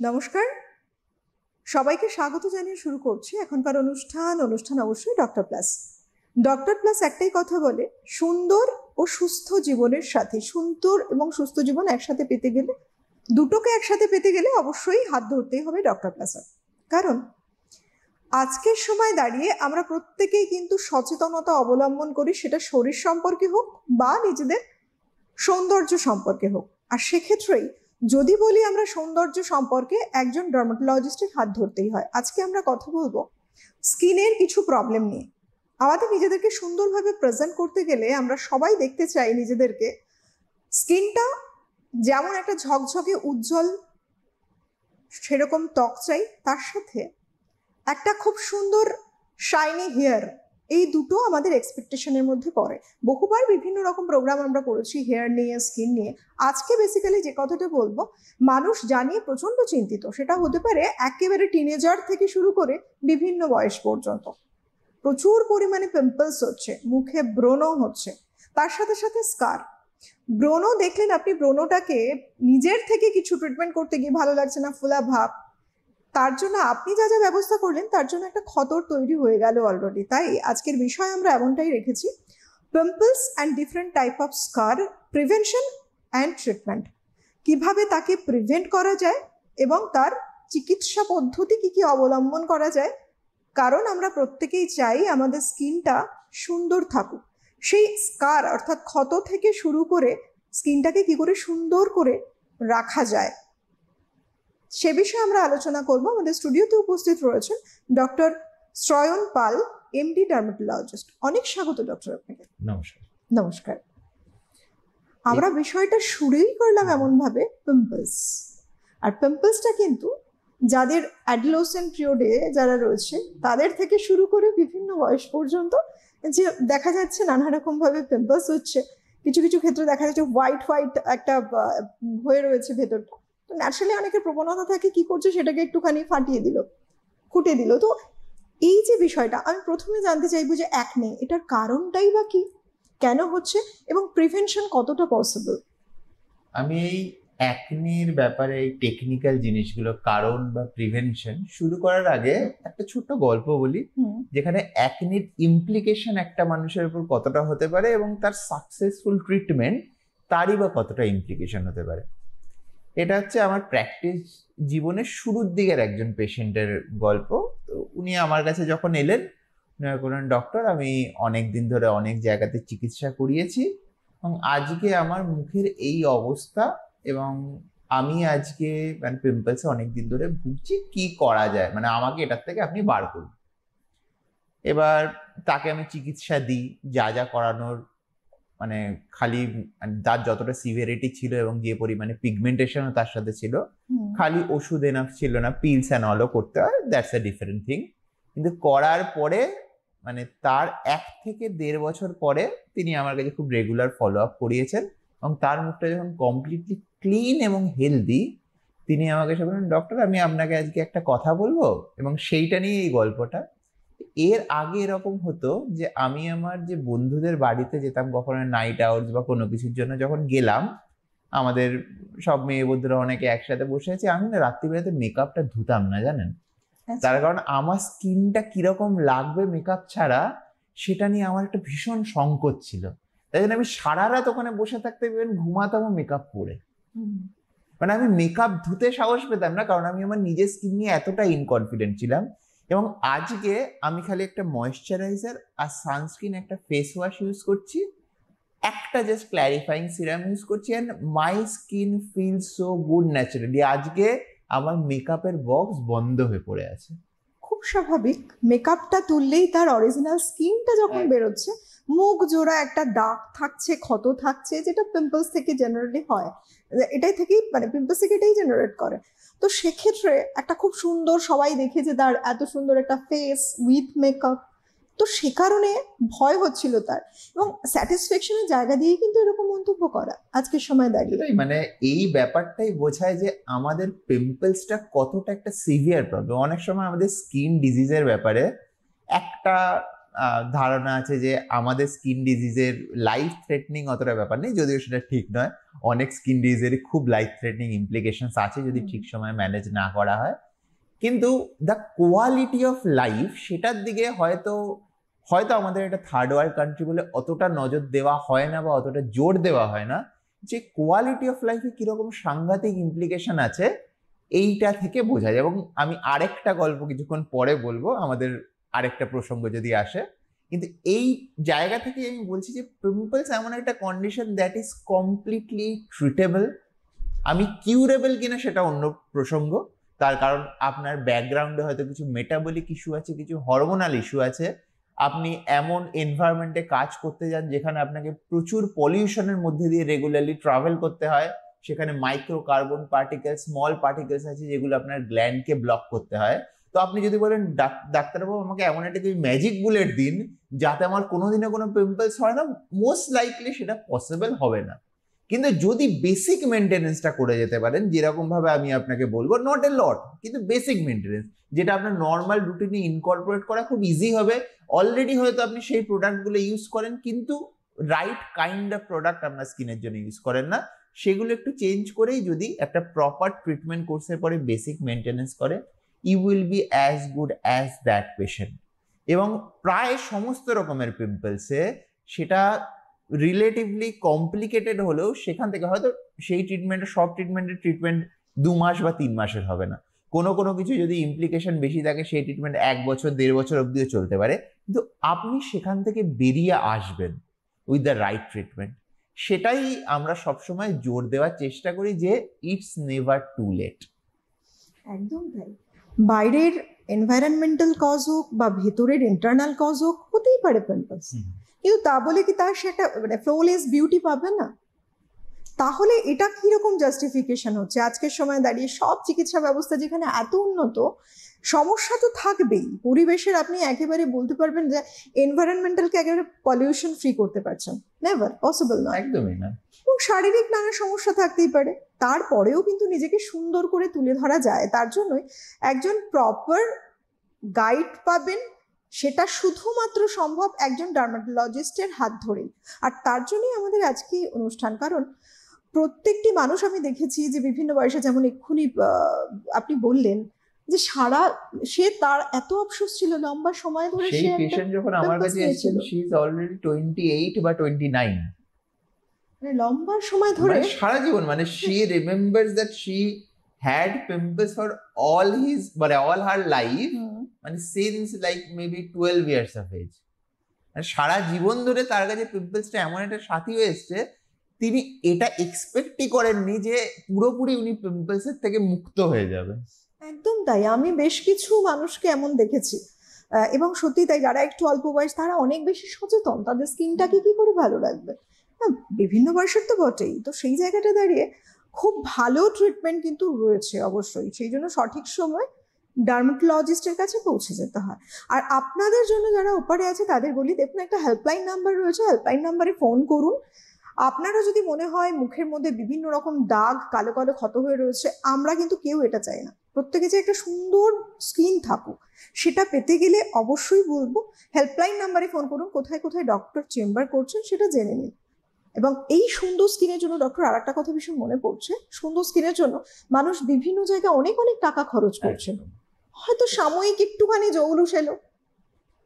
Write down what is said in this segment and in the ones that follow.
নমস্কার, সবাইকে স্বাগত জানিয়ে শুরু করছি এখনকার অনুষ্ঠান অবশ্যই ডক্টর প্লাস। ডক্টর প্লাস একটাই কথা বলে, সুন্দর ও সুস্থ জীবনের সাথে সুন্দর এবং সুস্থ জীবন একসাথে পেতে গেলে, দুটোকে একসাথে পেতে গেলে অবশ্যই হাত ধরতেই হবে ডক্টর প্লাসের। কারণ আজকের সময় দাঁড়িয়ে আমরা প্রত্যেকেই কিন্তু সচেতনতা অবলম্বন করি, সেটা শরীর সম্পর্কে হোক বা নিজেদের সৌন্দর্য সম্পর্কে হোক। আর সেক্ষেত্রেই যদি বলি আমরা সৌন্দর্য সম্পর্কে, একজন ডার্মাটোলজিস্টের হাত ধরতেই হয়। আজকে আমরা কথা বলবো স্কিনের কিছু প্রবলেম নিয়ে। আমাদের নিজেদেরকে সুন্দরভাবে প্রেজেন্ট করতে গেলে আমরা সবাই দেখতে চাই নিজেদেরকে স্কিনটা যেমন একটা ঝকঝকে উজ্জ্বল সেরকম ত্বক চাই, তার সাথে একটা খুব সুন্দর শাইনি হেয়ার। এই দুটো আমাদের এক্সপেকটেশনের মধ্যে পড়ে। বহুবার বিভিন্ন রকম প্রোগ্রাম আমরা করেছি হেয়ার নিয়ে, স্কিন নিয়ে। আজকে বেসিক্যালি যে কথাটা বলবো, মানুষ জানিয়ে প্রচন্ড চিন্তিত। সেটা হতে পারে একেবারে টিনেজার থেকে শুরু করে বিভিন্ন বয়স পর্যন্ত। প্রচুর পরিমাণে পিম্পলস হচ্ছে, মুখে ব্রণ হচ্ছে, তার সাথে সাথে স্কার। ব্রণ দেখলেন আপনি, ব্রণটাকে নিজের থেকে কিছু ট্রিটমেন্ট করতে গিয়ে ভালো লাগছে না, ফোলা ভাব, তার জন্য আপনি যা যা ব্যবস্থা করলেন তার জন্য একটা ক্ষতর তৈরি হয়ে গেল অলরেডি। তাই আজকের বিষয় আমরা এমনটাই রেখেছি, pimples and different type of scar, prevention and treatment. কিভাবে তাকে প্রিভেন্ট করা যায় এবং তার চিকিৎসা পদ্ধতি কি কি অবলম্বন করা যায়। কারণ আমরা প্রত্যেকেই চাই আমাদের স্কিনটা সুন্দর থাকুক। সেই স্কার অর্থাৎ ক্ষত থেকে শুরু করে স্কিনটাকে কি করে সুন্দর করে রাখা যায়, সে বিষয়ে আমরা আলোচনা করব। আমাদের স্টুডিওতে উপস্থিত রয়েছেন ডক্টর শ্রয়ন পাল, এমডি ডার্মাটোলজিস্ট। অনেক স্বাগত ডক্টর আপনাকে। নমস্কার। নমস্কার। আমরা বিষয়টা শুরুই করলাম এমন ভাবে, পিম্পলস। আর পিম্পলসটা কিন্তু যাদের অ্যাডোলেসেন্ট পিরিয়ডে যারা রয়েছে তাদের থেকে শুরু করে বিভিন্ন বয়স পর্যন্ত যে দেখা যাচ্ছে নানা রকম ভাবে পিম্পলস হচ্ছে। কিছু কিছু ক্ষেত্রে দেখা যাচ্ছে হোয়াইট হোয়াইট একটা হয়ে রয়েছে ভেতরটা। তো ন্যাচারালি অনেকের প্রবণতা থাকে কি করছে সেটাকে একটুখানি ফাটিয়ে দিল, ফুটে দিল। তো এই যে বিষয়টা আমি প্রথমে জানতে চাইবো যে অ্যাকনে, এটার কারণটাই বা কি, কেন হচ্ছে এবং প্রিভেনশন কতটা পসিবল? আমি এই অ্যাকনির ব্যাপারে এই টেকনিক্যাল জিনিসগুলো, কারণ বা প্রিভেনশন শুরু করার আগে একটা ছোট্ট গল্প বলি, যেখানে অ্যাকনির ইমপ্লিকেশন একটা মানুষের উপর কতটা হতে পারে এবং তার সাকসেসফুল ট্রিটমেন্ট তারই বা কতটা ইমপ্লিকেশন হতে পারে। এটা হচ্ছে আমার প্র্যাকটিস জীবনের শুরুর দিকের একজন পেশেন্টের গল্প। তো উনি আমার কাছে যখন এলেন, বললেন ডক্টর আমি অনেক দিন ধরে অনেক জায়গাতে চিকিৎসা করিয়েছি এবং আজকে আমার মুখের এই অবস্থা এবং আমি আজকে মানে পিম্পলসে অনেক দিন ধরে ভুগছি, কি করা যায়, মানে আমাকে এটার থেকে আপনি বার করুন। এবার তাকে আমি চিকিৎসা দিই, যা যা করানোর, মানে খালি তার যতটা সিভিয়ারিটি ছিল এবং যে পরিমাণে পিগমেন্টেশনও তার সাথে ছিল, খালি ওষুধ এনাফ ছিল না, পিলস অ্যান্ড অলও করতে হয়, দ্যাটস এ ডিফারেন্ট থিং। কিন্তু করার পরে মানে তার 1 থেকে 1.5 বছর পরে তিনি আমার কাছে খুব রেগুলার ফলো আপ করিয়েছেন এবং তার মুখটা যখন কমপ্লিটলি ক্লিন এবং হেলদি, তিনি আমাকে এসে বললেন ডক্টর আমি আপনাকে আজকে একটা কথা বলবো, এবং সেইটা নিয়ে এই গল্পটা। এর আগে এরকম হতো যে আমি আমার যে বন্ধুদের বাড়িতে যেতাম কখনো নাইট আউটস বা কোনো কিছুর জন্য, যখন গেলাম আমাদের সব মেয়ে বন্ধুরা অনেকে একসাথে বসে আছে, আমি না রাত্রিবেলাতে মেকআপটা ধুতাম না, জানেন। তার কারণ আমার স্কিনটা কিরকম লাগবে মেকআপ ছাড়া সেটা নিয়ে আমার একটা ভীষণ সংকোচ ছিল। তাই জন্য আমি সারা রাত ওখানে বসে থাকতে ঘুমাতাম মেকআপ পরে। মানে আমি মেকআপ ধুতে সাহস পেতাম না, কারণ আমি আমার নিজের স্কিন নিয়ে এতটা ইনকনফিডেন্ট ছিলাম। এবং আজকে আমি খালি একটা ময়েশ্চারাইজার আর সানস্ক্রিন, একটা ফেস ওয়াশ ইউজ করছি, একটা জাস্ট ক্ল্যারিফাইং সিরাম ইউজ করছি, and my skin feel so good naturally. আজকে আমার মেকআপের বক্স বন্ধ হয়ে পড়ে আছে। খুব স্বাভাবিক, মেকআপটা তুললেই তার অরিজিনাল স্কিনটা যখন বেরোচ্ছে, মুখ জোড়া একটা দাগ থাকছে, ক্ষত থাকছে, যেটা পিম্পলস থেকে জেনারেলি হয়, এটাই থেকেই মানে পিম্পলস থেকে এটাই জেনারেট করে। তো সেক্ষেত্রে একটা খুব সুন্দর, সবাই দেখে যে তার এত সুন্দর একটা ফেস উইথ মেকআপ, তো সে কারণে ভয় হচ্ছিল তার, এবং স্যাটিসফ্যাকশনের জায়গা দিয়ে কিন্তু এরকম মন্তব্য করা আজকের সময় দাঁড়িয়ে মানে এই ব্যাপারটাই বোঝায় যে আমাদের পিম্পলসটা কতটা একটা সিভিয়ার প্রবলেম। অনেক সময় আমাদের স্কিন ডিজিজের ব্যাপারে একটা ধারণা আছে যে আমাদের স্কিন ডিজিজের লাইফ থ্রেটনিং অতটা ব্যাপার নেই, যদিও সেটা ঠিক নয়। অনেক স্কিন ডিজিজের খুব লাইফ থ্রেটনিং ইমপ্লিকেশনস আছে যদি ঠিক সময় ম্যানেজ না করা হয়। কিন্তু দ্য কোয়ালিটি অফ লাইফ, সেটার দিকে হয়তো আমাদের একটা থার্ড ওয়ার্ল্ড কান্ট্রি বলে অতটা নজর দেওয়া হয় না বা অতটা জোর দেওয়া হয় না যে কোয়ালিটি অফ লাইফে কিরকম সাংঘাতিক ইমপ্লিকেশন আছে এইটা থেকে বোঝা যায়। এবং আমি আরেকটা গল্প কিছুক্ষণ পরে বলবো, আমাদের আরেকটা প্রসঙ্গ যদি আসে। কিন্তু এই জায়গা থেকে আমি বলছি যে পিম্পলস এমন একটা condition that is completely treatable. আমি কিউরেবল কিনা সেটা অন্য প্রসঙ্গ, তার কারণ আপনার ব্যাকগ্রাউন্ডে হয়তো কিছু মেটাবলিক ইস্যু আছে, কিছু হরমোনাল ইস্যু আছে, আপনি এমন এনভায়রনমেন্টে কাজ করতে যান যেখানে আপনাকে প্রচুর পলিউশনের মধ্যে দিয়ে রেগুলারলি ট্রাভেল করতে হয়, সেখানে micro carbon particles, small particles আছে যেগুলো আপনার গ্ল্যান্ডকে ব্লক করতে হয়। তো আপনি যদি বলেন ডাক্তারবাবু আমাকে এমন একটা ম্যাজিক বুলেট দিন যাতে আমার কোনোদিনও কোনো পিম্পলস হয় না, মোস্ট লাইকলি সেটা পসিবল হবে না। কিন্তু যদি বেসিক মেনটেনেন্সটা করে যেতে পারেন, যেরকম ভাবে আমি আপনাকে বলবো, নট এ লট, কিন্তু বেসিক মেনটেনেন্স যেটা আপনার নর্মাল রুটিনে ইনকর্পোরেট করা খুব ইজি হবে। অলরেডি হয়তো আপনি সেই প্রোডাক্টগুলো ইউজ করেন, কিন্তু রাইট কাইন্ড অফ প্রোডাক্ট আপনার স্কিনের জন্য ইউজ করেন না, সেগুলো একটু চেঞ্জ করেই যদি একটা প্রপার ট্রিটমেন্ট কোর্সের পরে বেসিক মেনটেনেন্স করে, you will be as good as that patient. এবং প্রায় সমস্ত রকমের পিম্পলসে সেটা রিলেটিভলি কমপ্লিকেটেড হলেও সেখান থেকে হয়তো সেই ট্রিটমেন্টের সব ট্রিটমেন্ট 2 মাস বা 3 মাসের হবে না। কোনো কিছু যদি ইমপ্লিকেশন বেশি থাকে সেই ট্রিটমেন্ট 1 বছর 1.5 বছর অব্দিও চলতে পারে, কিন্তু আপনি সেখান থেকে বেরিয়ে আসবেন উইথ দ্য রাইট ট্রিটমেন্ট। সেটাই আমরা সবসময় জোর দেওয়ার চেষ্টা করি যে ইটস নেভার টু লেট। একদম তাই। বাইরের এনভায়রনমেন্টাল কজ হোক বা ভেতরের ইন্টারনাল কজ হোক, হতেই পারে পিম্পলস, কিন্তু তা বলে কি তার সেটা মানে ফ্লোলেস বিউটি পাবে না? তাহলে এটা কিরকম জাস্টিফিকেশন হচ্ছে? আজকের সময় দাঁড়িয়ে সব চিকিৎসা ব্যবস্থা যেখানে এত উন্নত, সমস্যা তো থাকবেই। পরিবেশের আপনি একেবারে বলতে পারবেন যে এনভায়রনমেন্টালকে একেবারে পলিউশন ফ্রি করতে পারছেন, নেভার পসিবল নয়, একদমই না। এবং শারীরিক নানা সমস্যা থাকতেই পারে, তারপরেও কিন্তু নিজেকে সুন্দর করে তুলে ধরা যায়। তার জন্যই একজন প্রপার গাইড পাবেন, সেটা শুধুমাত্র সম্ভব একজন ডার্মাটোলজিস্টের হাত ধরেই। আর তার জন্যই আমাদের আজকে অনুষ্ঠান, কারণ প্রত্যেকটি মানুষ আমি দেখেছি যে বিভিন্ন বয়সে, যেমন এক্ষুনি আপনি বললেন যে সে তার এত আফসোস ছিল লম্বা সময় ধরে, সেই পেশেন্ট যখন আমার কাছে এসেছিল শি ইজ অলরেডি 28 বা 29, মানে লম্বা সময় ধরে, সারা জীবন, মানে she remembers that she had pimples for all her life, মানে since like maybe 12 years of age। সারা জীবন ধরে তার কাছে পিম্পলসটা এমন একটা সাথী হয়ে এসছে, তিনি এটা এক্সপেক্টই করেননি যে পুরোপুরি উনি পিম্পলসের থেকে মুক্ত হয়ে যাবেন। একদম তাই। আমি বেশ কিছু মানুষকে এমন দেখেছি, এবং সত্যি তাই, যারা একটু অল্প বয়স তারা অনেক বেশি সচেতন তাদের স্কিনটাকে কি করে ভালো রাখবে। বিভিন্ন বয়সের তো বটেই, তো সেই জায়গাটা দাঁড়িয়ে খুব ভালো ট্রিটমেন্ট কিন্তু রয়েছে অবশ্যই। সেই জন্য সঠিক সময় ডার্মাটোলজিস্টের কাছে পৌঁছে যেতে হয়। আর আপনাদের জন্য যারা ওপারে আছে তাদের বলি, দেখুন একটা হেল্পলাইন নাম্বার রয়েছে, হেল্পলাইন নাম্বারে ফোন করুন। আপনারা যদি মনে হয় মুখের মধ্যে বিভিন্ন রকম দাগ, কালো কালো ক্ষত হয়ে রয়েছে, আমরা কিন্তু কেউ এটা চাই না, প্রত্যেকে যে একটা সুন্দর স্কিন থাকুক, সেটা পেতে গেলে অবশ্যই বলবো হেল্পলাইন নাম্বারে ফোন করুন। কোথায় কোথায় ডক্টর চেম্বার করছেন সেটা জেনে নিন। এবং এই সুন্দর স্কিনের জন্য ডক্টর আর একটা কথা ভীষণ মনে পড়ছে, সুন্দর স্কিনের জন্য মানুষ বিভিন্ন জায়গায় অনেক অনেক টাকা খরচ করছেন। হয়তো সাময়িক একটুখানি জৌলুস এলো,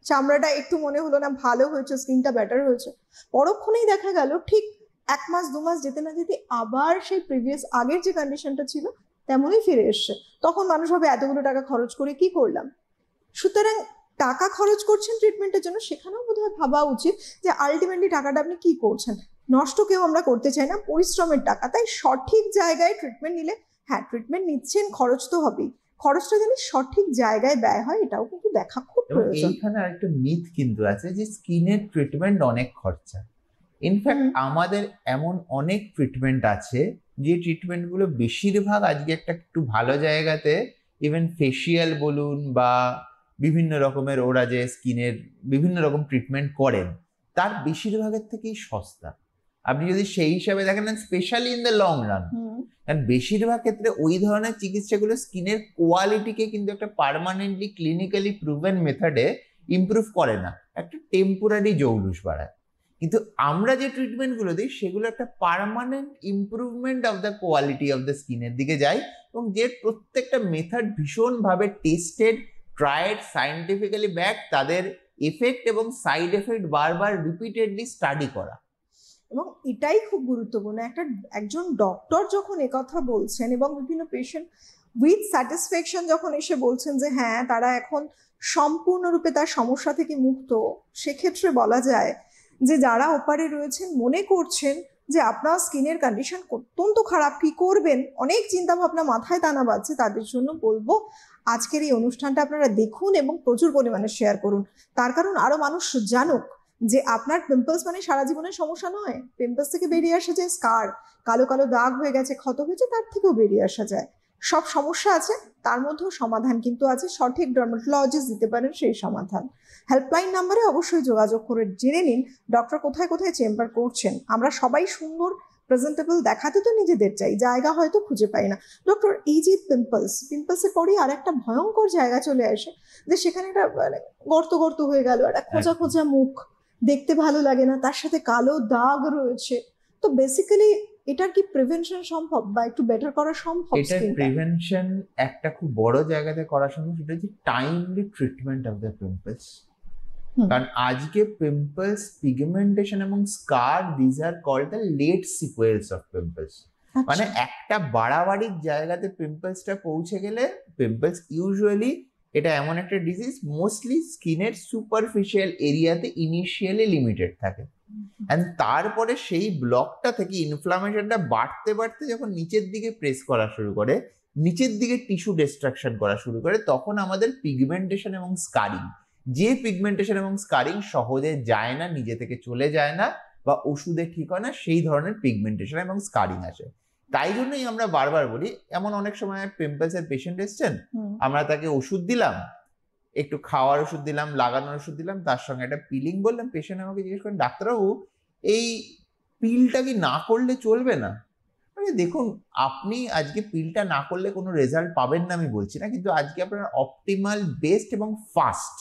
চামড়াটা একটু মনে হলো না ভালো হয়েছে, স্কিনটা বেটার হয়েছে, পরক্ষণেই দেখা গেল ঠিক 1 মাস 2 মাস যেতে না যেতে আবার সেই প্রিভিয়াস আগের যে কন্ডিশনটা ছিল তেমনই ফিরে এসছে। তখন মানুষ ভাবে এতগুলো টাকা খরচ করে কি করলাম। সুতরাং টাকা খরচ করছেন ট্রিটমেন্টের জন্য, সেখানেও বোধহয় ভাবা উচিত যে আলটিমেটলি টাকাটা আপনি কি করছেন। নষ্ট কেউ আমরা করতে চাই না, পরিশ্রমের টাকা, তাই সঠিক জায়গায় ট্রিটমেন্ট নিলে, হ্যাঁ ট্রিটমেন্ট নিচ্ছেন, খরচ তো হবেই, খরচটা যেন সঠিক জায়গায় ব্যয় হয় এটাও কিন্তু দেখা খুব প্রয়োজন। এইখানে আরেকটা মিথ কিন্তু আছে যে স্কিনের ট্রিটমেন্ট অনেক খরচা। ইনফ্যাক্ট আমাদের এমন অনেক ট্রিটমেন্ট আছে যে ট্রিটমেন্টগুলো বেশিরভাগ আজকে একটা একটু ভালো জায়গাতে, ইভেন ফেসিয়াল বলুন বা বিভিন্ন রকমের ওরা যে স্কিনের বিভিন্ন রকম ট্রিটমেন্ট করেন, তার বেশিরভাগের থেকেই সস্তা। আপনি যদি সেই হিসাবে দেখেন, specially in the long run, কারণ বেশিরভাগ ক্ষেত্রে ওই ধরনের চিকিৎসাগুলো স্কিনের কোয়ালিটিকে কিন্তু একটা পার্মানেন্টলি ক্লিনিক্যালি প্রুভেন মেথডে ইমপ্রুভ করে না, একটা টেম্পোরারি জৌলুস বাড়ায়, কিন্তু আমরা যে ট্রিটমেন্টগুলো দিই সেগুলো একটা permanent improvement of the quality of the স্কিনের দিকে যায়, এবং যে প্রত্যেকটা মেথড ভীষণভাবে টেস্টেড, ট্রায়েড, সায়েন্টিফিক্যালি ব্যাক, তাদের এফেক্ট এবং সাইড এফেক্ট বারবার রিপিটেডলি স্টাডি করা। এবং এটাই খুব গুরুত্বপূর্ণ, একজন ডক্টর যখন একথা বলছেন এবং বিভিন্ন পেশেন্ট উইথ স্যাটিসফ্যাকশন যখন এসে বলছেন যে হ্যাঁ তারা এখন সম্পূর্ণরূপে তার সমস্যা থেকে মুক্ত, সেক্ষেত্রে বলা যায় যে যারা ওপারে রয়েছেন মনে করছেন যে আপনার স্কিনের কন্ডিশন অত্যন্ত খারাপ, কি করবেন, অনেক চিন্তা ভাবনা মাথায় দানা বাজছে, তাদের জন্য বলবো আজকের এই অনুষ্ঠানটা আপনারা দেখুন এবং প্রচুর পরিমাণে শেয়ার করুন। তার কারণ আরো মানুষ জানুক যে আপনার পিম্পলস মানে সারা জীবনের সমস্যা নয়, পিম্পলস থেকে বেরিয়ে আসা যায় স্কার, কালো কালো দাগ হয়ে গেছে, ক্ষত হয়েছে, তার থেকেও বেরিয়ে আসা যায়। সব সমস্যা আছে, তার মধ্যেও সমাধান কিন্তু আছে, সঠিক ডার্মাটোলজিস্ট দিতে পারেন সেই সমাধান। হেল্পলাইন নাম্বারে অবশ্যই যোগাযোগ করে জেনে নিন ডক্টর কোথায় কোথায় চেম্বার করছেন। আমরা সবাই সুন্দর প্রেজেন্টেবল দেখাতে তো নিজেদের চাই, জায়গা হয়তো খুঁজে পাই না। ডক্টর, এই যে পিম্পলসের পরেই আর একটা ভয়ঙ্কর জায়গা চলে আসে, যে সেখানে একটা মানে গর্ত গর্ত হয়ে গেল, একটা খোঁজা খোঁজা মুখ, দেখতে ভালো লাগে না, তার সাথে কালো দাগ রয়েছে। তো বেসিক্যালি এটার কি প্রিভেনশন সম্ভব বা একটু বেটার করা সম্ভব? এটার প্রিভেনশন একটা খুব বড় জায়গাতে করা সম্ভব, সেটা হচ্ছে timely treatment of the pimples. কারণ আজকে পিম্পলস, পিগমেন্টেশন এবং scar, this are called the late sequels of pimples. মানে একটা বাড়াবাড়ির জায়গাতে পিম্পলসটা পৌঁছে গেলে, পিম্পলস ইউজুয়ালি এটা এমন একটা ডিজিজ মোস্টলি স্কিনের সুপারফিশিয়াল এরিয়াতে ইনিশিয়ালি লিমিটেড থাকে, এন্ড তারপরে সেই ব্লকটা থেকে ইনফ্লামেশনটা বাড়তে বাড়তে যখন নিচের দিকে প্রেস করা শুরু করে, নিচের দিকে টিস্যু ডিস্ট্রাকশন করা শুরু করে, তখন আমাদের পিগমেন্টেশন এবং স্কারিং, যে পিগমেন্টেশন এবং স্কারিং সহজে যায় না, নিজে থেকে চলে যায় না বা ওষুধে ঠিক হয় না, সেই ধরনের পিগমেন্টেশন এবং স্কারিং আসে। তাই জন্যই আমরা বারবার বলি, এমন অনেক সময় পিম্পলস এর পেশেন্ট এসছেন, আমরা তাকে ওষুধ দিলাম, একটু খাওয়ার ওষুধ দিলাম, লাগানোর ওষুধ দিলাম, তার সঙ্গে একটা পিলিং বললাম, পেশেন্ট আমাকে জিজ্ঞেস করেন, ডাক্তারবাবু এই পিলটা কি না করলে চলবে না? মানে দেখুন, আপনি আজকে পিলটা না করলে কোনো রেজাল্ট পাবেন না আমি বলছি না, কিন্তু আজকে আপনার অপটিমাল, বেস্ট এবং ফাস্ট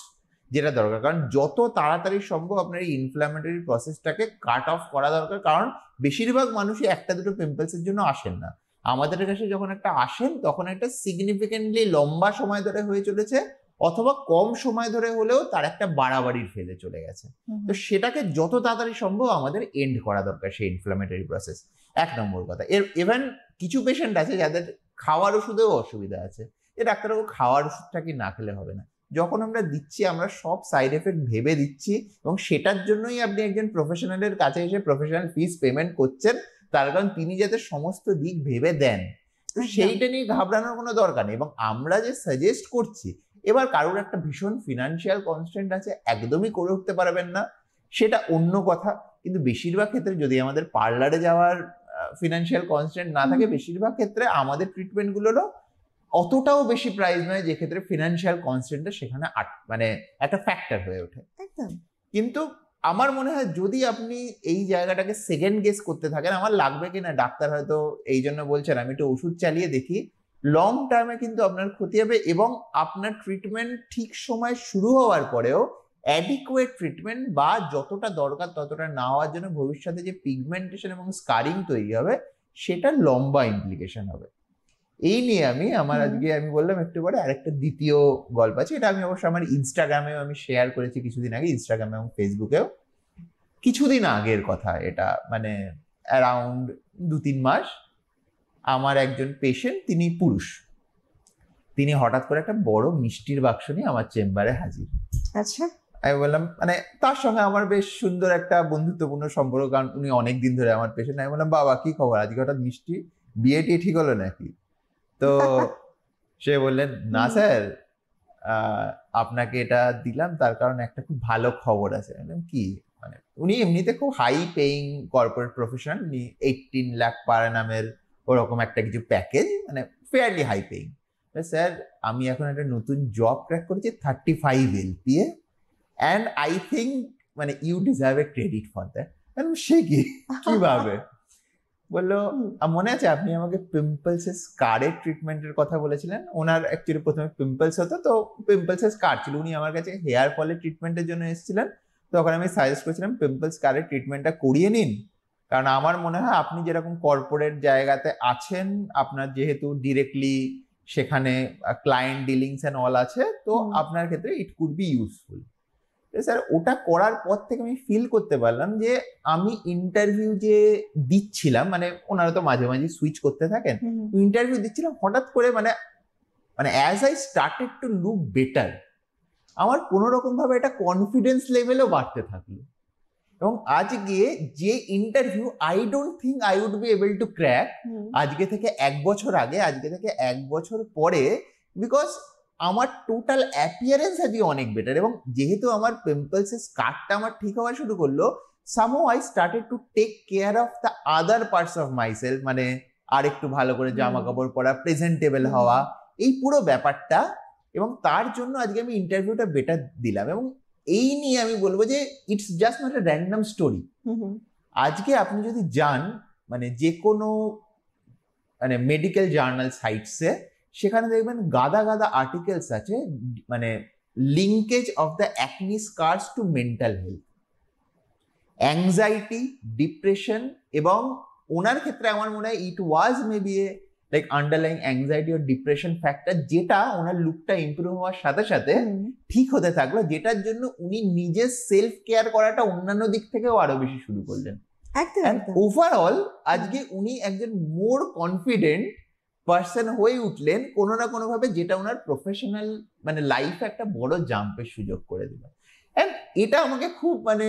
যেটা দরকার, কারণ যত তাড়াতাড়ি সম্ভব আপনার এই ইনফ্ল্যামেটরি প্রসেসটাকে কাট অফ করা দরকার। কারণ বেশিরভাগ মানুষই একটা দুটো পিম্পলসের জন্য আসেন না, আমাদের কাছে যখন একটা আসেন তখন একটা সিগনিফিকেন্টলি লম্বা সময় ধরে হয়ে চলেছে, অথবা কম সময় ধরে হলেও তার একটা বাড়াবাড়ির ফেলে চলে গেছে। তো সেটাকে যত তাড়াতাড়ি সম্ভব আমাদের এন্ড করা দরকার, সেই ইনফ্ল্যামেটরি প্রসেস। এক নম্বর কথা। ইভেন কিছু পেশেন্ট আছে যাদের খাওয়ার ওষুধেও অসুবিধা আছে, যে ডাক্তারবাবু খাওয়ার ওষুধটা কি না খেলে হবে না? যখন আমরা দিচ্ছি, আমরা সব সাইড এফেক্ট ভেবে দিচ্ছি, এবং সেটার জন্যই আপনি একজন প্রফেশনালের কাছে এসে প্রফেশনাল ফিস পেমেন্ট করছেন, তার কারণ তিনি যাতে সমস্ত দিক ভেবে দেন। সেইটা নিয়ে ঘাবড়ানোর কোনো দরকার নেই। এবং আমরা যে সাজেস্ট করছি, এবার কারোর একটা ভীষণ ফিনান্সিয়াল কনস্ট্রেন্ট আছে, একদমই করে উঠতে পারবেন না, সেটা অন্য কথা। কিন্তু বেশিরভাগ ক্ষেত্রে যদি আমাদের পার্লারে যাওয়ার ফিনান্সিয়াল কনস্ট্রেন্ট না থাকে, বেশিরভাগ ক্ষেত্রে আমাদের ট্রিটমেন্টগুলোরও অতটাও বেশি প্রাইস নয়, যে ক্ষেত্রে ফিনান্সিয়াল কনস্ট্রেন্টটা সেখানে মানে একটা ফ্যাক্টর হয়ে ওঠে। কিন্তু আমার মনে হয় যদি আপনি এই জায়গাটাকে সেকেন্ড গেস করতে থাকেন, আমার লাগবে কিনা ডাক্তার হয়তো এই জন্য বলছেন, আমি একটু ওষুধ চালিয়ে দেখি, লং টার্মে কিন্তু আপনার ক্ষতি হবে। এবং আপনার ট্রিটমেন্ট ঠিক সময় শুরু হওয়ার পরেও অ্যাডিকুয়েট ট্রিটমেন্ট বা যতটা দরকার ততটা না হওয়ার জন্য ভবিষ্যতে যে পিগমেন্টেশন এবং স্কারিং তৈরি হবে, সেটা লম্বা ইমপ্লিকেশন হবে। এই নিয়ে আমি বললাম একটু পরে আরেকটা দ্বিতীয় গল্প আছে, এটা আমি অবশ্য আমার ইনস্টাগ্রামেও আমি শেয়ার করেছি কিছুদিন আগে, ইনস্টাগ্রামে এবং ফেসবুকেও। কিছুদিন আগের কথা এটা, মানে অ্যারাউন্ড 2-3 মাস। আমার একজন পেশেন্ট, তিনি পুরুষ, তিনি হঠাৎ করে একটা বড় মিষ্টির বাক্স নিয়ে আমার চেম্বারে হাজির। আচ্ছা। আমি বললাম, মানে তার সঙ্গে আমার বেশ সুন্দর একটা বন্ধুত্বপূর্ণ সম্পর্ক, কারণ উনি অনেকদিন ধরে আমার পেশেন্ট। আমি বললাম, বাবা কি খবর, আজকে হঠাৎ মিষ্টি, বিয়ে টিয়ে ঠিক হলো নাকি? তো সে বললেন, না স্যার, আপনাকে এটা দিলাম তার কারণ একটা খুব ভালো খবর আছে। কি? মানে উনি এমনিতে খুব হাই পেইং কর্পোরেট প্রফেশনাল, উনি 18 লাখ পার নামের ওরকম একটা কিছু প্যাকেজ, মানে ফেয়ারলি হাই পেইং। স্যার, আমি এখন একটা নতুন জব ক্র্যাক করেছি 35 LPA, অ্যান্ড আই থিঙ্ক মানে you deserve a credit for that. সে কি, কিভাবে? বললো, মনে আছে আপনি আমাকে পিম্পলসের স্কারের ট্রিটমেন্টের কথা বলেছিলেন? ওনার অ্যাকচুয়ালি প্রথমে পিম্পলস হতো, তো পিম্পলসের স্কার ছিল, উনি আমার কাছে হেয়ার ফলের ট্রিটমেন্টের জন্য এসেছিলেন। তখন আমি সাজেস্ট করেছিলাম পিম্পল স্কারের ট্রিটমেন্টটা করিয়ে নিন, কারণ আমার মনে হয় আপনি যেরকম কর্পোরেট জায়গাতে আছেন, আপনার যেহেতু ডিরেক্টলি সেখানে ক্লায়েন্ট ডিলিংস এন্ড অল আছে, তো আপনার ক্ষেত্রে it could be useful. Sir ওটা করার পর থেকে আমি ফিল করতে পারলাম যে আমি ইন্টারভিউ যে দিচ্ছিলাম, মানে ওনারা তো মাঝে মাঝে সুইচ করতে থাকেন, ইন্টারভিউ দিচ্ছিলাম হঠাৎ করে মানে মানে as I started to look better, আমার কোনো রকম ভাবে এটা কনফিডেন্স লেভেলও বাড়তে থাকলো। এবং আজকে যে interview I don't think I would be able to crack আজকে থেকে 1 বছর আগে, আজকে থেকে 1 বছর পরে, বিকজ আমার টোটাল অ্যাপিয়ারেন্স আজকে অনেক বেটার। এবং যেহেতু আমার পিম্পলসের স্কারটা আমার ঠিক হওয়া শুরু করলো, somehow I started to take care of the other parts of myself, মানে আর একটু ভালো করে জামা কাপড় পরা, প্রেজেন্টেবল হওয়া, এই পুরো ব্যাপারটা। এবং তার জন্য আজকে আমি ইন্টারভিউটা বেটার দিলাম। এবং এই নিয়ে আমি বলবো যে it's just not a random story. আজকে আপনি যদি যান মানে যে কোনো মানে মেডিকেল জার্নাল সাইটসে, সেখানে দেখবেন গাদা গাদা আর্টিকেলস আছে, মানে linkage of the acne scars to mental health, anxiety, depression. এবং ওনার ক্ষেত্রে আমার মনে হয় it was maybe a like underlying anxiety ও ডিপ্রেশন ফ্যাক্টর, যেটা ওনার লুকটা ইমপ্রুভ হওয়ার সাথে সাথে ঠিক হতে থাকলো, যেটার জন্য উনি নিজের সেলফ কেয়ার করাটা অন্যান্য দিক থেকেও আরো বেশি শুরু করলেন। ওভারঅল আজকে উনি একজন মোর কনফিডেন্ট পার্সন হয়ে উঠলেন কোনো না কোনো ভাবে, যেটা ওনার প্রফেশনাল মানে লাইফে একটা বড় জাম্পের সুযোগ করে দিল। এন্ড এটা আমাকে খুব মানে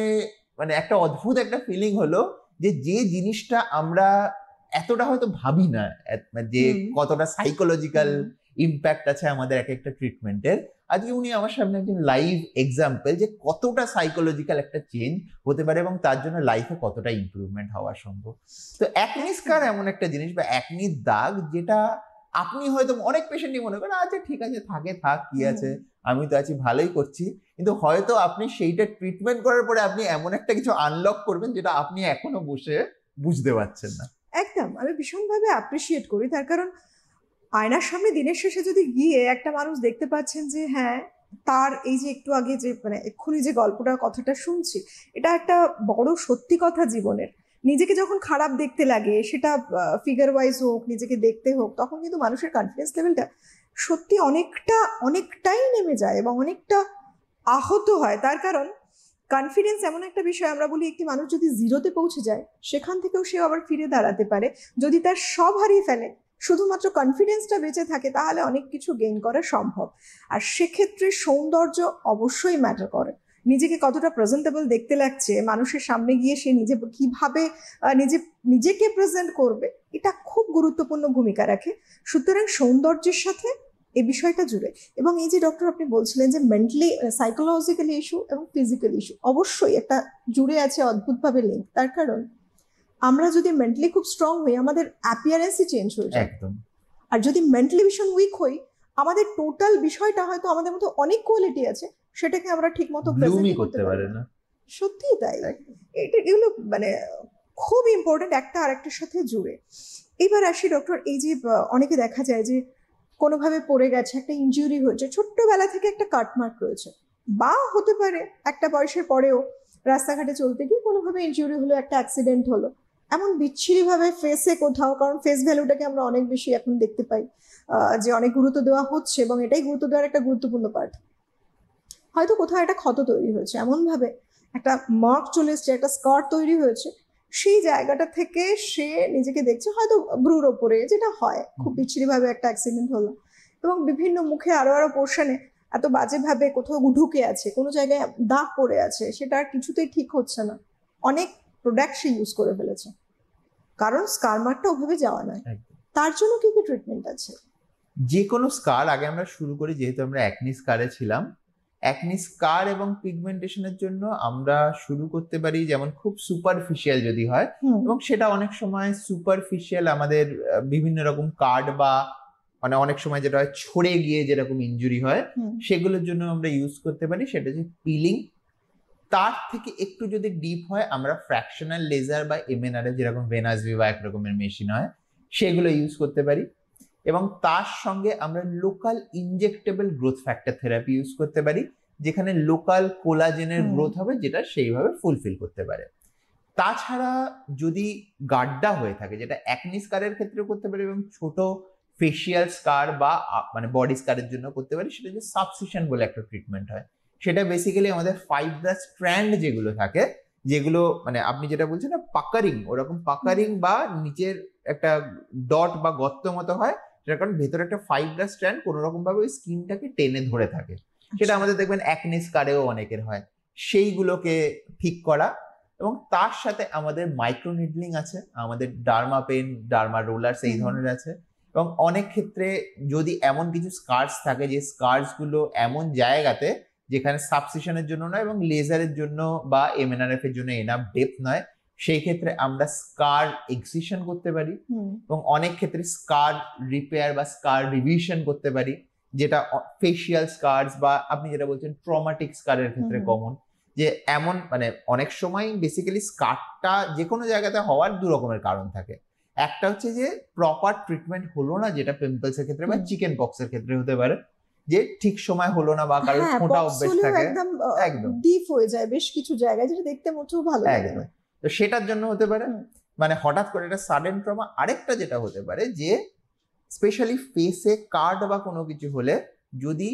মানে একটা অদ্ভুত একটা ফিলিং হলো যে যে জিনিসটা আমরা এতটা হয়তো ভাবি না, যে কতটা সাইকোলজিক্যাল ইম্প্যাক্ট আছে আমাদের এক একটা ট্রিটমেন্টের, আজকে উনি আমার সামনে একজন লাইভ এক্সাম্পল যে কতটা সাইকোলজিক্যাল একটা চেঞ্জ হতে পারে এবং তার জন্য লাইফে কতটা ইমপ্রুভমেন্ট হওয়া সম্ভব। তো অ্যাকনি স্কার এমন একটা জিনিস বা অ্যাকনির দাগ, যেটা আপনি হয়তো অনেক পেশেন্টই মনে করেন আচ্ছা ঠিক আছে থাকে থাক কি আছে, আমি তো আছি ভালোই করছি, কিন্তু হয়তো আপনি সেইটা ট্রিটমেন্ট করার পরে আপনি এমন একটা কিছু আনলক করবেন যেটা আপনি এখনো বসে বুঝতে পারছেন না। একদম, আমি ভীষণভাবে অ্যাপ্রিসিয়েট করি, তার কারণ আয়নার সামনে দিনের শেষে যদি গিয়ে একটা মানুষ দেখতে পাচ্ছেন যে হ্যাঁ তার এই যে একটু আগে যে মানে এক্ষুনি যে গল্পটার কথাটা শুনছি, এটা একটা বড় সত্যি কথা জীবনের। নিজেকে যখন খারাপ দেখতে লাগে, সেটা ফিগার ওয়াইজ হোক, নিজেকে দেখতে হোক, তখন কিন্তু মানুষের কনফিডেন্স লেভেলটা সত্যি অনেকটাই নেমে যায় এবং অনেকটা আহত হয়। তার কারণ কনফিডেন্স এমন একটা বিষয়, আমরা বলি একটি মানুষ যদি জিরোতে পৌঁছে যায়, সেখান থেকেও সে আবার ফিরে দাঁড়াতে পারে। যদি তার সব হারিয়ে ফেলে, শুধুমাত্র কনফিডেন্সটা বেঁচে থাকে, তাহলে অনেক কিছু গেইন করা সম্ভব। আর সেক্ষেত্রে সৌন্দর্য অবশ্যই ম্যাটার করে। নিজেকে কতটা প্রেজেন্টেবল দেখতে লাগছে, মানুষের সামনে গিয়ে সে নিজে কিভাবে নিজেকে প্রেজেন্ট করবে, এটা খুব গুরুত্বপূর্ণ ভূমিকা রাখে। সুতরাং সৌন্দর্যের সাথে এই বিষয়টা জুড়ে। এবং এই যে ডক্টর আপনি বলছিলেন যে মেন্টালি সাইকোলজিক্যালি ইস্যু এবং ফিজিক্যাল ইস্যু অবশ্যই একটা জুড়ে আছে, অদ্ভুতভাবে লিঙ্ক। তার কারণ আমরা যদি মেন্টালি খুব স্ট্রং হই, আমাদের অ্যাপিয়ারেন্সই চেঞ্জ হয়ে যায়। আর যদি মেন্টালি ভীষণ উইক হই, আমাদের টোটাল বিষয়টা হয়তো আমাদের মধ্যে অনেক কোয়ালিটি আছে, সেটাকে আমরা ঠিক মতো প্রেজেন্ট করতে পারি না। সত্যিই তাই, এগুলো মানে খুব ইম্পর্টেন্ট, একটা আরেকটার সাথে জুড়ে। এবার আসি ডক্টর, এই যে অনেকে দেখা যায় যে কোনোভাবে পড়ে গেছে, একটা ইনজুরি হয়েছে, ছোট্টবেলা থেকে একটা কাটমার্ক রয়েছে, বা হতে পারে একটা বয়সের পরেও রাস্তাঘাটে চলতে গিয়ে কোনোভাবে ইনজুরি হলো, একটা অ্যাক্সিডেন্ট হলো, এমন বিচ্ছিরিভাবে ফেসে কোথাও, কারণ ফেস ভ্যালুটাকে আমরা অনেক বেশি এখন দেখতে পাই যে অনেক গুরুত্ব দেওয়া হচ্ছে, এবং এটাই গুরুত্ব দেওয়ার একটা গুরুত্বপূর্ণ পার্ট। হয়তো কোথাও একটা ক্ষত তৈরি হয়েছে, এমনভাবে একটা মার্ক চলে এসছে, একটা স্কার তৈরি হয়েছে, সেই জায়গাটা থেকে সে নিজেকে দেখছে হয়তো ব্রুর ওপরে, যেটা হয় খুব বিচ্ছিরিভাবে একটা অ্যাক্সিডেন্ট হলো, এবং বিভিন্ন মুখে আরো পোর্শনে এত বাজেভাবে কোথাও ঢুকে আছে, কোনো জায়গায় দাগ পড়ে আছে, সেটা আর কিছুতেই ঠিক হচ্ছে না, অনেক প্রোডাক্ট সে ইউজ করে ফেলেছে, কারণ স্কার মার্কটা ওভাবে যাওয়া নয়। তার জন্য কি কি ট্রিটমেন্ট আছে? যে কোনো স্কার, আগে আমরা শুরু করি যেহেতু আমরা অ্যাকনি স্কারে ছিলাম, অ্যাকনি স্কার এবং পিগমেন্টেশনের জন্য আমরা শুরু করতে পারি যেমন খুব সুপারফিশিয়াল যদি হয়, এবং সেটা অনেক সময় সুপারফিশিয়াল আমাদের বিভিন্ন রকম কার্ড বা মানে অনেক সময় যেটা হয় ছড়ে গিয়ে যেরকম ইনজুরি হয়, সেগুলোর জন্য আমরা ইউজ করতে পারি, সেটা হচ্ছে পিলিং। তার থেকে একটু যদি ডিপ হয়, আমরা ফ্র্যাকশনাল লেজার বা এমএনআর যেরকম ভেনাস ভিভা এক রকমের মেশিন হয়, সেগুলো ইউজ করতে পারি। এবং তার সঙ্গে আমরা local injectable growth factor therapy use করতে পারি, যেখানে লোকাল কোলাজেনের গ্রোথ হবে, যেটা সেইভাবে ফুলফিল করতে পারে। তাছাড়া যদি গাড্ডা হয়ে থাকে, যেটা অ্যাকনি স্কারের ক্ষেত্রে করতে পারে এবং ছোট ফেশিয়াল স্কার বা মানে বডি স্কারের জন্য করতে পারে, সেটা যে সাবসিশন বলে একটা ট্রিটমেন্ট হয়। সেটা বেসিক্যালি আমাদের ফাইব্রাস স্ট্র্যান্ড যেগুলো থাকে, যেগুলো মানে আপনি যেটা বলছেন না পাকারিং, ওরকম পাকারিং বা নিচের একটা ডট বা গর্ত মতো হয়, সেটার কারণ ভেতরে একটা ফাইব্রাস স্ট্র্যান্ড কোনো রকম ভাবে ওই স্কিনটাকে টেনে ধরে থাকে। সেটা আমাদের দেখবেন অ্যাকনি স্কারেও অনেকের হয়। সেইগুলোকে ঠিক করা, এবং তার সাথে আমাদের মাইক্রো নিডলিং আছে, আমাদের ডার্মা পেন, ডার্মা রোলার এই ধরনের আছে। এবং অনেক ক্ষেত্রে যদি এমন কিছু স্কার্স থাকে, যে স্কার্স গুলো এমন জায়গাতে যেখানে সাবসিশনের জন্য নয় এবং লেজারের জন্য বা এমএনআরএফ এর জন্য এনাফ ডেপথ নয়, সেই ক্ষেত্রে আমরা স্কার এক্সিশন করতে পারি। এবং অনেক ক্ষেত্রে স্কার রিপেয়ার বা স্কার রিভিশন করতে পারি, যেটা ফেশিয়াল স্কার্স বা আপনি যেটা বলছেন ট্রমাটিক স্কারের ক্ষেত্রে কমন। যে এমন মানে অনেক সময় বেসিক্যালি স্কারটা যে কোনো জায়গাতে হওয়ার দু রকমের কারণ থাকে। একটা হচ্ছে যে প্রপার ট্রিটমেন্ট হলো না, যেটা পিম্পলস এর ক্ষেত্রে বা চিকেন পক্স এর ক্ষেত্রে হতে পারে, যে ঠিক সময় হলো না বা কারোর ফোঁটা অভ্যেস থাকে, একদম ডিপ হয়ে যায় বেশ কিছু জায়গায়, যেটা দেখতে মোটেও ভালো লাগে না, তো সেটার জন্য হতে পারে। মানে হঠাৎ করে এটা সাডেন ট্রমা। আরেকটা যেটা হতে পারে যে স্পেশালি ফেসে কাট বা কোনো কিছু হলে যদি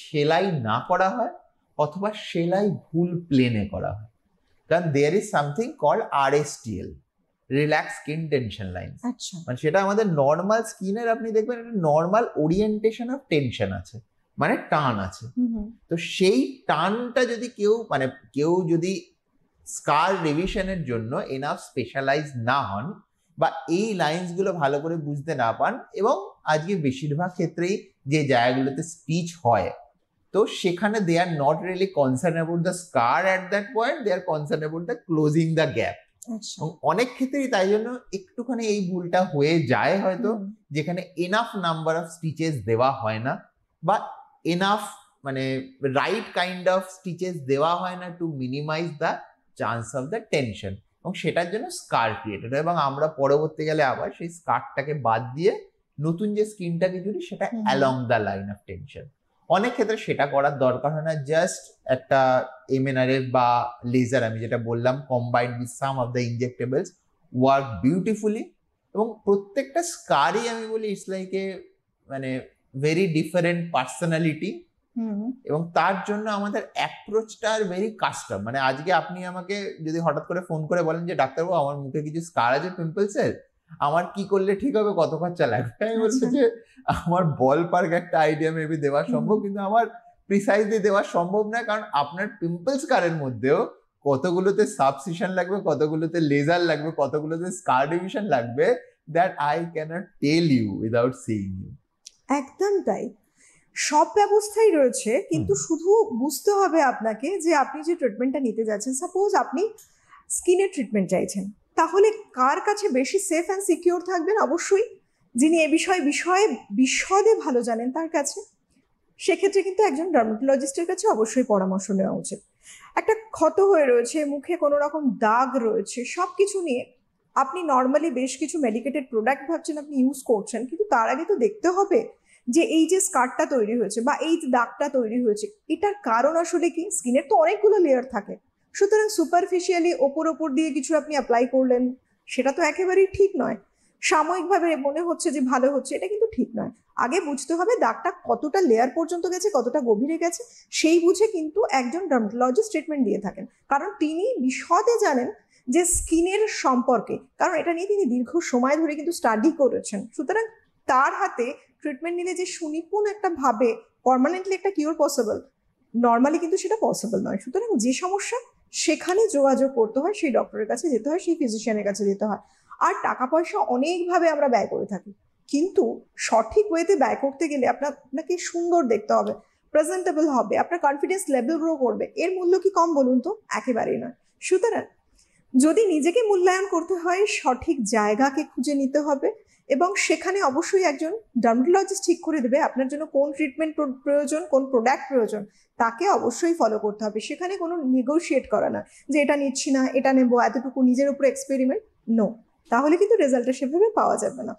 সেলাই না করা হয় অথবা সেলাই ভুল প্লেনে করা হয়, কারণ there is something called RSTL, relax skin tension line. মানে সেটা আমাদের নর্মাল স্কিনের আপনি দেখবেন একটা নর্মাল ওরিয়েন্টেশন অফ টেনশন আছে, মানে টান আছে। তো সেই টানটা যদি কেউ যদি স্কার রিভিশনের জন্য এনাফ স্পেশালাইজ না হন বা এই লাইন্স গুলো ভালো করে বুঝতে না পান, এবং আজকে বেশিরভাগ ক্ষেত্রেই যে জায়গাগুলোতে স্টিচ হয়, তো সেখানে they are not really concern about the scar at that point, they are concern about the closing the gap. অনেক ক্ষেত্রেই তাই জন্য একটুখানি এই ভুলটা হয়ে যায় হয়তো, যেখানে এনাফ নাম্বার অফ স্টিচেস দেওয়া হয় না বা এনাফ মানে রাইট কাইন্ড অফ স্টিচেস দেওয়া হয় না to minimise the chance of the tension, এবং সেটার জন্য স্কার ক্রিয়েটেড হয়। এবং আমরা পরবর্তীকালে আবার সেই স্কারটাকে বাদ দিয়ে নতুন যে স্কিনটাকে জুড়ি, সেটা along the line of tension. অনেক ক্ষেত্রে সেটা করার দরকার হয় না, জাস্ট একটা এমএনআরএফ বা লেজার, আমি যেটা বললাম, combined with some of the injectables work beautifully. এবং প্রত্যেকটা স্কারই আমি বলি ইটস লাইক এ মানে ভেরি ডিফারেন্ট পার্সোনালিটি, এবং তার জন্য আমাদের অ্যাপ্রোচটা আর ভেরি কাস্টম। মানে আজকে আপনি আমাকে যদি হঠাৎ করে ফোন করে বলেন যে ডাক্তারবাবু আমার মুখে কিছু স্কার আছে পিম্পলসের, আমার কি করলে ঠিক হবে, কত খরচা লাগবে, আমি বলবো যে আমার বল পার্ক একটা আইডিয়া মেবি দেওয়া সম্ভব, কিন্তু আমার প্রিসাইজলি দেওয়া সম্ভব না, কারণ আপনার পিম্পলস স্কারের মধ্যেও কতগুলোতে সাবসিশন লাগবে, কতগুলোতে লেজার লাগবে, কতগুলোতে স্কার ডিভিশন লাগবে, that I can't tell you without seeing you. একদম তাই, সব ব্যবস্থাই রয়েছে, কিন্তু শুধু বুঝতে হবে আপনাকে যে আপনি যে ট্রিটমেন্টটা নিতে যাচ্ছেন, সাপোজ আপনি স্কিনের ট্রিটমেন্ট চাইছেন, তাহলে কার কাছে বেশি সেফ অ্যান্ড সিকিউর থাকবেন? অবশ্যই যিনি এ বিষয়ে বিশদে ভালো জানেন তার কাছে। সেক্ষেত্রে কিন্তু একজন ডার্মাটোলজিস্টের কাছে অবশ্যই পরামর্শ নেওয়া উচিত। একটা ক্ষত হয়ে রয়েছে, মুখে কোনো রকম দাগ রয়েছে, সব কিছু নিয়ে আপনি নর্মালি বেশ কিছু মেডিকেটেড প্রোডাক্ট ভাবছেন আপনি ইউজ করছেন, কিন্তু তার আগে তো দেখতে হবে যে এই যে স্কারটা তৈরি হয়েছে বা এই যে দাগটা তৈরি হয়েছে, এটার কারণ আসলে কি? স্কিনের তো অনেকগুলো লেয়ার থাকে, সুতরাং সুপারফিশিয়ালি ওপর দিয়ে কিছু আপনি অ্যাপ্লাই করলেন, সেটা তো একেবারেই ঠিক নয়। সাময়িকভাবে মনে হচ্ছে যে ভালো হচ্ছে, এটা কিন্তু ঠিক নয়। আগে বুঝতে হবে দাগটা কতটা লেয়ার পর্যন্ত গেছে, কতটা গভীরে গেছে, সেই বুঝে কিন্তু একজন ডার্মাটোলজিস্ট ট্রিটমেন্ট দিয়ে থাকেন, কারণ তিনি বিশদে জানেন যে স্কিনের সম্পর্কে, কারণ এটা নিয়ে তিনি দীর্ঘ সময় ধরে কিন্তু স্টাডি করেছেন। সুতরাং তার হাতে ট্রিটমেন্ট নিলে যে সুনিপুণ একটা ভাবে পার্মানেন্টলি একটা কিওর পসিবল, নর্মালি কিন্তু সেটা পসিবল নয়। সুতরাং যে সমস্যা, সেখানে যোগাযোগ করতে হয়, সেই ডক্টরের কাছে যেতে হয়, সেই ফিজিশিয়ানের কাছে যেতে হয়। আর টাকা পয়সা অনেকভাবে আমরা ব্যয় করে থাকি, কিন্তু সঠিক ওয়েতে ব্যয় করতে গেলে আপনাকে সুন্দর দেখতে হবে, প্রেজেন্টেবল হবে, আপনার কনফিডেন্স লেভেল গ্রো করবে। এর মূল্য কি কম বলুন তো? একেবারেই নয়। সুতরাং যদি নিজেকে মূল্যায়ন করতে হয়, সঠিক জায়গাকে খুঁজে নিতে হবে, এবং সেখানে অবশ্যই একজন ডার্মাটোলজিস্ট ঠিক করে দেবে আপনার জন্য কোন ট্রিটমেন্ট প্রয়োজন, কোন প্রোডাক্ট প্রয়োজন, তাকে অবশ্যই ফলো করতে হবে। সেখানে কোনো নেগোশিয়েট করা না যে এটা নিচ্ছি না, এটা নেবো, এতটুকু নিজের উপর এক্সপেরিমেন্ট, নো, তাহলে কিন্তু রেজাল্টটা সেভাবে পাওয়া যাবে না।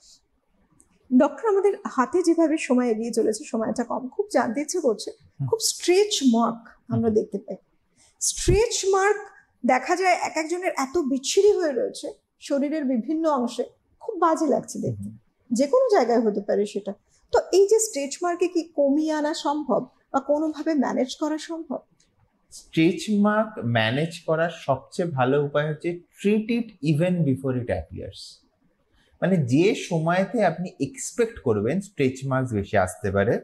ডক্টর, আমাদের হাতে যেভাবে সময় এগিয়ে চলেছে, সময়টা কম, খুব জানতে ইচ্ছে করছে, খুব স্ট্রেচ মার্ক আমরা দেখতে পাই। স্ট্রেচ মার্ক দেখা যায় এক একজনের এত বিচ্ছিরি হয়ে রয়েছে শরীরের বিভিন্ন অংশে, খুব বাজে লাগছে দেখতে, যে কোনো জায়গায় হতে পারে সেটা। তো এই যে স্ট্রেচ মার্কে কি কমিয়ে আনা সম্ভব বা কোনোভাবে ম্যানেজ করা সম্ভব? স্ট্রেচ মার্ক ম্যানেজ করার সবচেয়ে ভালো উপায় হচ্ছে treat it even before it appears. মানে যে সময়তে আপনি এক্সপেক্ট করবেন স্ট্রেচ মার্কস বেশি আসতে পারে,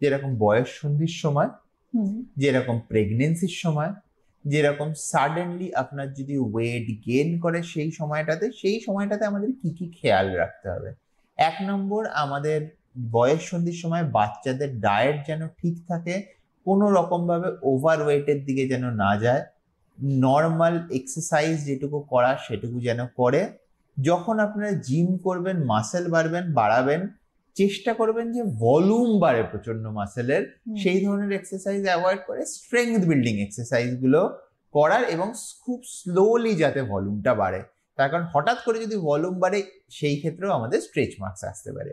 যেরকম বয়স সন্ধির সময়, যেরকম প্রেগনেন্সির সময়, যেরকম সাডেনলি আপনার যদি ওয়েট গেইন করে সেই সময়টাতে আমাদের কি কি খেয়াল রাখতে হবে। 1 নম্বর, আমাদের বয়স সন্ধির সময় বাচ্চাদের ডায়েট যেন ঠিক থাকে, কোনো রকম ভাবে ওভার ওয়েটের দিকে যেন না যায়, নর্মাল এক্সারসাইজ যেটুকু করা সেটুকু যেন করে। যখন আপনারা জিম করবেন, মাসেল বাড়াবেন, চেষ্টা করবেন যে ভলিউম বাড়ে প্রচন্ড মাসেলের, সেই ধরনের এক্সারসাইজ অ্যাভয়েড করে স্ট্রেংথ বিল্ডিং এক্সারসাইজ গুলো করার, এবং খুব স্লোলি যাতে ভলিউমটা বাড়ে। তার কারণ হঠাৎ করে যদি ভলিউম বাড়ে সেই ক্ষেত্রেও আমাদের স্ট্রেচ মার্কস আসতে পারে।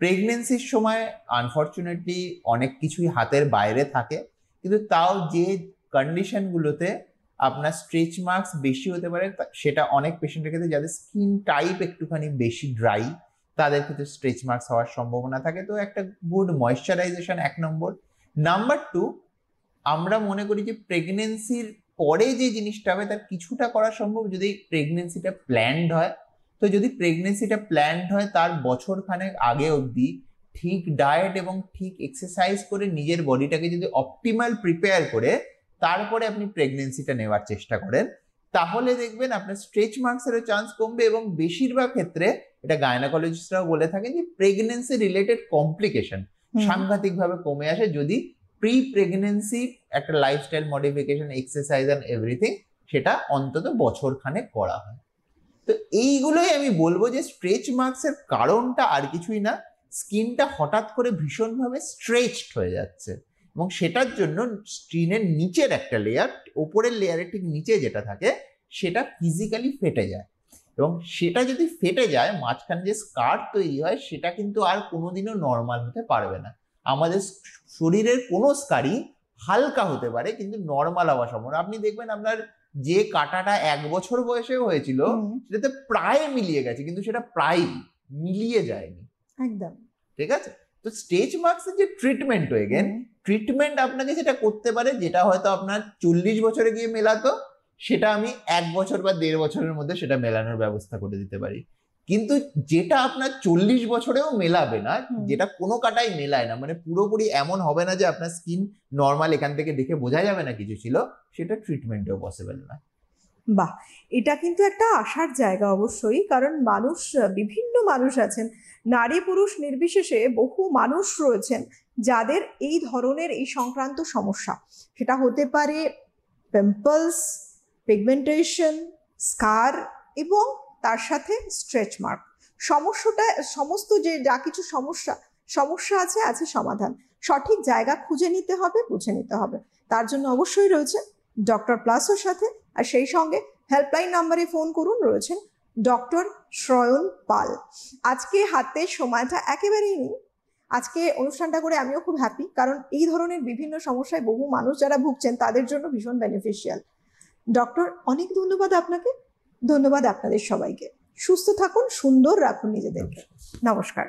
প্রেগনেন্সির সময় আনফর্চুনেটলি অনেক কিছুই হাতের বাইরে থাকে, কিন্তু তাও যে কন্ডিশনগুলোতে আপনার স্ট্রেচ মার্কস বেশি হতে পারে, সেটা অনেক পেশেন্টের ক্ষেত্রে যাদের স্কিন টাইপ একটুখানি বেশি ড্রাই, তাদের ক্ষেত্রে স্ট্রেচ মার্কস হওয়ার সম্ভাবনা থাকে। তো একটা গুড ময়েশ্চারাইজেশন 1 নম্বর। নাম্বার 2, আমরা মনে করি যে প্রেগনেন্সির পরে যে জিনিসটা হবে তার কিছুটা করা সম্ভব যদি প্রেগনেন্সিটা প্ল্যান্ড হয়। তো যদি প্রেগনেন্সিটা প্ল্যান্ড হয় তার বছরখানেক আগে অবধি ঠিক ডায়েট এবং ঠিক এক্সারসাইজ করে নিজের বডিটাকে যদি অপটিমাল প্রিপেয়ার করে তারপরে আপনি প্রেগনেন্সিটা নেওয়ার চেষ্টা করেন, তাহলে দেখবেন আপনার স্ট্রেচ মার্কসেরও চান্স কমবে। এবং বেশিরভাগ ক্ষেত্রে এটা গাইনোকোলজিস্টরাও বলে থাকেন যে প্রেগনেন্সি রিলেটেড কমপ্লিকেশন সাংঘাতিকভাবে কমে আসে যদি প্রি প্রেগনেন্সি একটা lifestyle modification, exercise and everything সেটা অন্তত বছরখানেক করা হয়। তো এইগুলোই আমি বলবো যে স্ট্রেচ মার্কসের কারণটা আর কিছুই না, স্কিনটা হঠাৎ করে ভীষণভাবে স্ট্রেচড হয়ে যাচ্ছে, এবং সেটার জন্য স্কিনের নিচের একটা লেয়ার, ওপরের লেয়ারের ঠিক নিচে যেটা থাকে সেটা ফিজিক্যালি ফেটে যায়, এবং সেটা যদি ফেটে যায় মাঝখানে যে স্কার তৈরি হয় সেটা কিন্তু আর কোনোদিনও নর্মাল হতে পারবে না। আমাদের শরীরের কোনো স্কারই হালকা হতে পারে কিন্তু নর্মাল হওয়া সম্ভব। আপনি দেখবেন আপনার যে কাটাটা 1 বছর বয়সেও হয়েছিল সেটাতে প্রায় মিলিয়ে গেছে, কিন্তু সেটা প্রায় মিলিয়ে যায়নি একদম। ঠিক আছে? তো স্ট্রেচ মার্কসের যে ট্রিটমেন্ট হয়ে গেল, ট্রিটমেন্ট আপনাকে যেটা করতে পারে, যেটা হয়তো আপনার 40 বছরে গিয়ে মেলাতো, সেটা আমি 1 বছর বা 1.5 বছরের মধ্যে সেটা মেলানোর ব্যবস্থা করে দিতে পারি। কিন্তু যেটা আপনার 40 বছরেও মেলাবে না, যেটা কোনো কাটাই মেলায় না, মানে পুরোপুরি এমন হবে না যে আপনার স্কিন নর্মাল এখান থেকে দেখে বোঝা যাবে না কিছু ছিল, সেটা ট্রিটমেন্টেও পসিবল না। বাহ, এটা কিন্তু একটা আশার জায়গা অবশ্যই, কারণ বিভিন্ন মানুষ আছেন, নারী পুরুষ নির্বিশেষে বহু মানুষ রয়েছেন যাদের এই ধরনের এই সংক্রান্ত সমস্যা। সেটা হতে পারে পিম্পলস, পিগমেন্টেশন, স্কার এবং তার সাথে স্ট্রেচ মার্ক। সমস্ত যে যা কিছু সমস্যা আছে সমাধান। সঠিক জায়গা খুঁজে নিতে হবে, বুঝে নিতে হবে। তার জন্য অবশ্যই রয়েছে ডক্টর প্লাসের সাথে, আর সেই সঙ্গে হেল্পলাইন নাম্বারে ফোন করুন, রয়েছেন ডক্টর শ্রয়ন পাল। আজকে হাতে সময়টা একেবারেই নেই। আজকে অনুষ্ঠানটা করে আমিও খুব হ্যাপি, কারণ এই ধরনের বিভিন্ন সমস্যায় বহু মানুষ যারা ভুগছেন তাদের জন্য ভীষণ বেনিফিশিয়াল। ডক্টর, অনেক ধন্যবাদ আপনাকে, ধন্যবাদ আপনাদের সবাইকে। সুস্থ থাকুন, সুন্দর রাখুন নিজেদেরকে। নমস্কার।